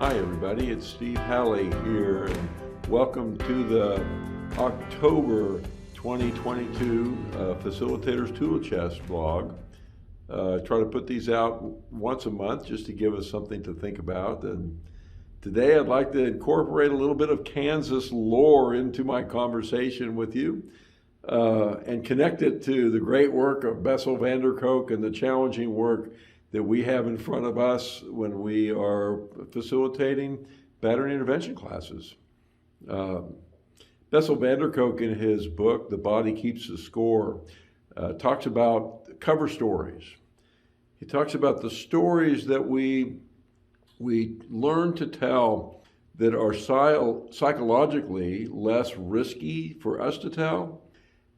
Hi everybody, it's Steve Halley here, and welcome to the October 2022 Facilitators Tool Chest blog. Try to put these out once a month just to give us something to think about. And today I'd like to incorporate a little bit of Kansas lore into my conversation with you and connect it to the great work of Bessel van der Kolk and the challenging work that we have in front of us when we are facilitating battering intervention classes. Bessel van der Kolk, in his book, The Body Keeps the Score, talks about cover stories. He talks about the stories that we learn to tell that are psychologically less risky for us to tell,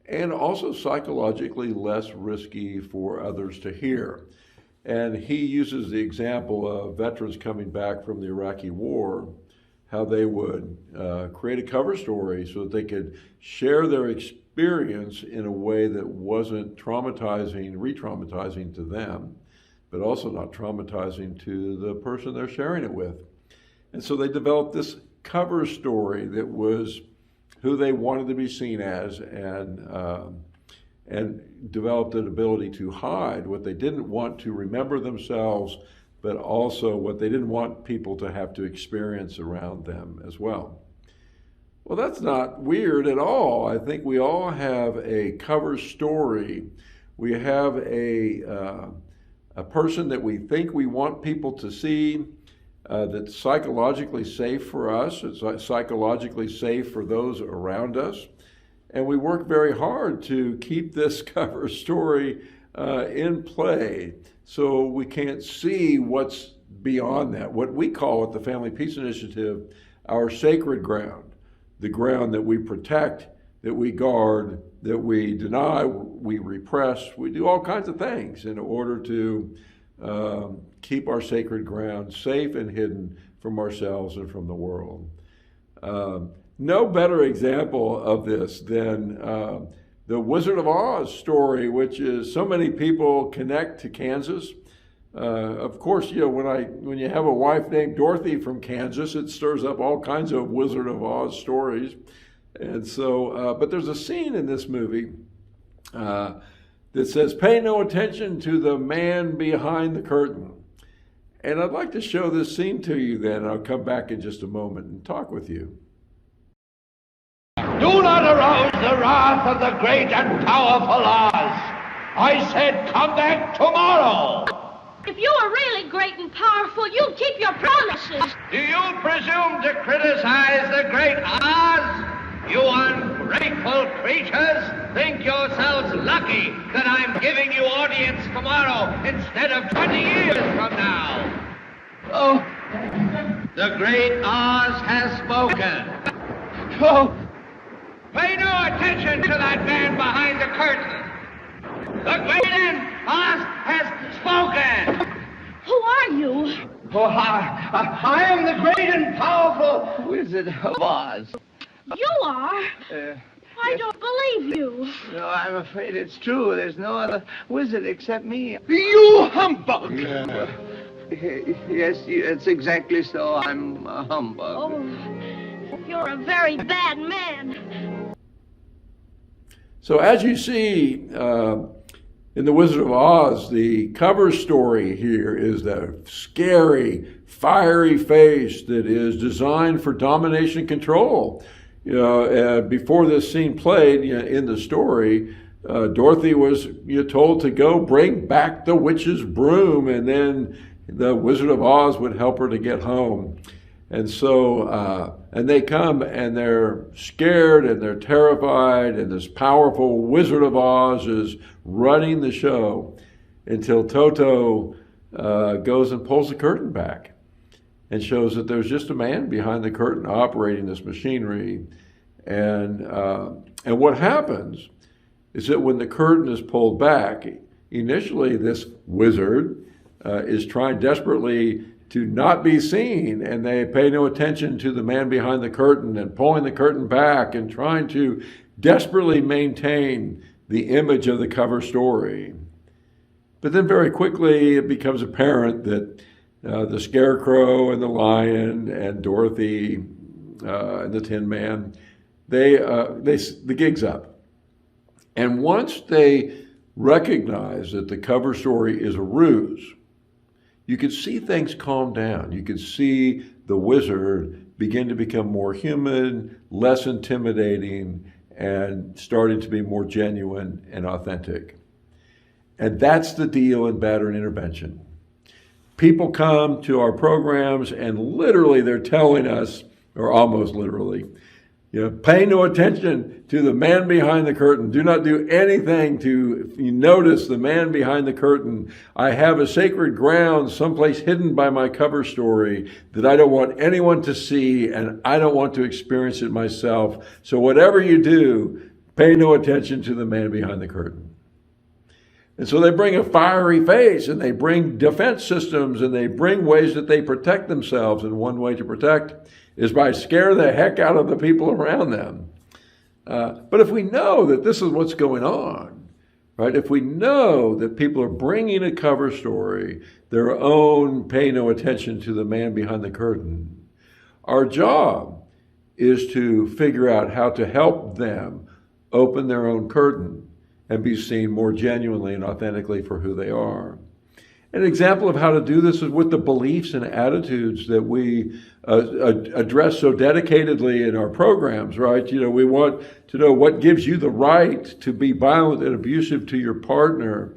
and also psychologically less risky for others to hear. And he uses the example of veterans coming back from the Iraqi war, how they would create a cover story so that they could share their experience in a way that wasn't traumatizing, re-traumatizing to them, but also not traumatizing to the person they're sharing it with. And so they developed this cover story that was who they wanted to be seen as, and developed an ability to hide what they didn't want to remember themselves, but also what they didn't want people to have to experience around them as well. Well, that's not weird at all. I think we all have a cover story. We have a person that we think we want people to see, that's psychologically safe for us, it's psychologically safe for those around us. And we work very hard to keep this cover story in play so we can't see what's beyond that. What we call at the Family Peace Initiative, our sacred ground, the ground that we protect, that we guard, that we deny, we repress. We do all kinds of things in order to keep our sacred ground safe and hidden from ourselves and from the world. No better example of this than the Wizard of Oz story, which is so many people connect to Kansas. Of course, you know, when you have a wife named Dorothy from Kansas, it stirs up all kinds of Wizard of Oz stories. And so, but there's a scene in this movie that says, "Pay no attention to the man behind the curtain." And I'd like to show this scene to you then. I'll come back in just a moment and talk with you. Do not arouse the wrath of the great and powerful Oz. I said come back tomorrow. If you are really great and powerful, you'll keep your promises. Do you presume to criticize the great Oz? You ungrateful creatures think yourselves lucky that I'm giving you audience tomorrow instead of 20 years from now. Oh. The great Oz has spoken. Oh. Pay no attention to that man behind the curtain. The great Oz has spoken. Who are you? Oh, I am the great and powerful Wizard of Oz. You are? I Yes. don't believe you. No, I'm afraid it's true. There's no other wizard except me. You humbug! Yes, it's exactly so. I'm a humbug. Oh, you're a very bad man. So as you see in The Wizard of Oz, the cover story here is the scary, fiery face that is designed for domination and control. You know, before this scene played, you know, in the story, Dorothy was told to go bring back the witch's broom, and then the Wizard of Oz would help her to get home. And so, and they come and they're scared and they're terrified, and this powerful Wizard of Oz is running the show until Toto goes and pulls the curtain back and shows that there's just a man behind the curtain operating this machinery. And what happens is that when the curtain is pulled back, initially this wizard is trying desperately to not be seen, and they pay no attention to the man behind the curtain and pulling the curtain back and trying to desperately maintain the image of the cover story. But then very quickly it becomes apparent that the Scarecrow and the Lion and Dorothy and the Tin Man, the gig's up. And once they recognize that the cover story is a ruse, you could see things calm down. You could see the wizard begin to become more human, less intimidating, and starting to be more genuine and authentic. And that's the deal in battering intervention. People come to our programs and literally they're telling us, or almost literally, pay no attention to the man behind the curtain. Do not do anything to notice the man behind the curtain. I have a sacred ground someplace hidden by my cover story that I don't want anyone to see, and I don't want to experience it myself. So whatever you do, pay no attention to the man behind the curtain. And so they bring a fiery face, and they bring defense systems, and they bring ways that they protect themselves. And one way to protect is by scare the heck out of the people around them. But if we know that this is what's going on, right? If we know that people are bringing a cover story, their own pay no attention to the man behind the curtain, our job is to figure out how to help them open their own curtain and be seen more genuinely and authentically for who they are. An example of how to do this is with the beliefs and attitudes that we address so dedicatedly in our programs, right? We want to know what gives you the right to be violent and abusive to your partner.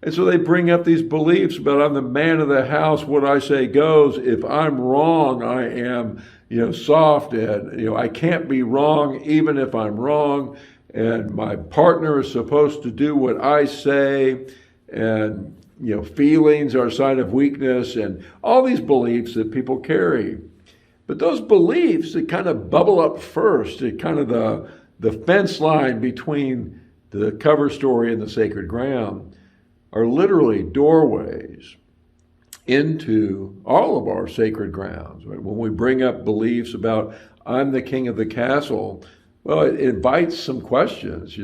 And so they bring up these beliefs about I'm the man of the house, what I say goes. If I'm wrong, I am, soft, and, I can't be wrong even if I'm wrong. And my partner is supposed to do what I say, and feelings are a sign of weakness, and all these beliefs that people carry. But those beliefs that kind of bubble up first, at kind of the fence line between the cover story and the sacred ground, are literally doorways into all of our sacred grounds. Right? When we bring up beliefs about I'm the king of the castle, well, it invites some questions,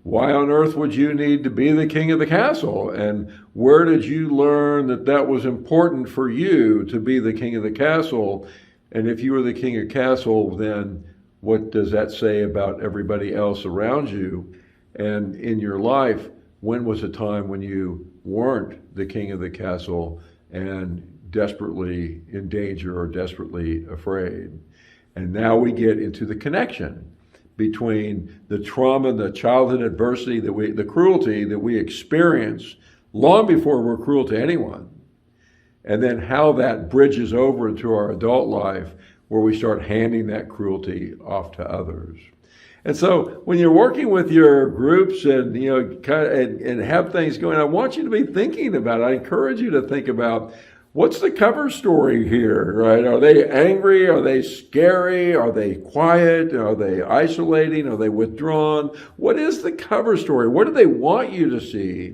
why on earth would you need to be the king of the castle? And where did you learn that that was important for you to be the king of the castle? And if you were the king of the castle, then what does that say about everybody else around you? And in your life, when was a time when you weren't the king of the castle and desperately in danger or desperately afraid? And now we get into the connection between the trauma, the childhood adversity, the cruelty that we experience long before we're cruel to anyone, and then how that bridges over into our adult life where we start handing that cruelty off to others. And so when you're working with your groups and and have things going, I want you to be thinking about it. I encourage you to think about, what's the cover story here, right? Are they angry? Are they scary? Are they quiet? Are they isolating? Are they withdrawn? What is the cover story? What do they want you to see?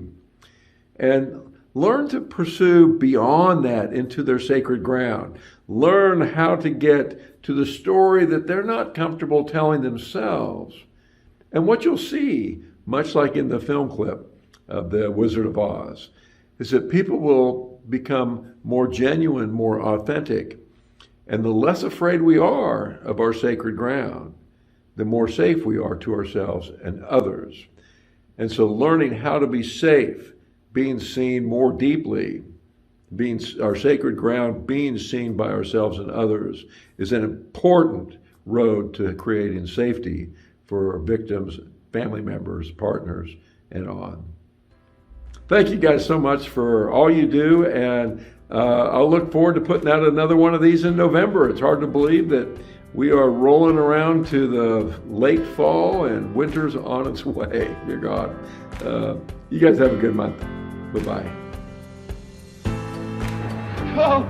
And learn to pursue beyond that into their sacred ground. Learn how to get to the story that they're not comfortable telling themselves. And what you'll see, much like in the film clip of The Wizard of Oz, is that people will become more genuine, more authentic. And the less afraid we are of our sacred ground, the more safe we are to ourselves and others. And so learning how to be safe, being seen more deeply, being our sacred ground, being seen by ourselves and others, is an important road to creating safety for victims, family members, partners, and on. Thank you guys so much for all you do, and I'll look forward to putting out another one of these in November. It's hard to believe that we are rolling around to the late fall and winter's on its way. Dear God. You guys have a good month. Bye-bye. Oh,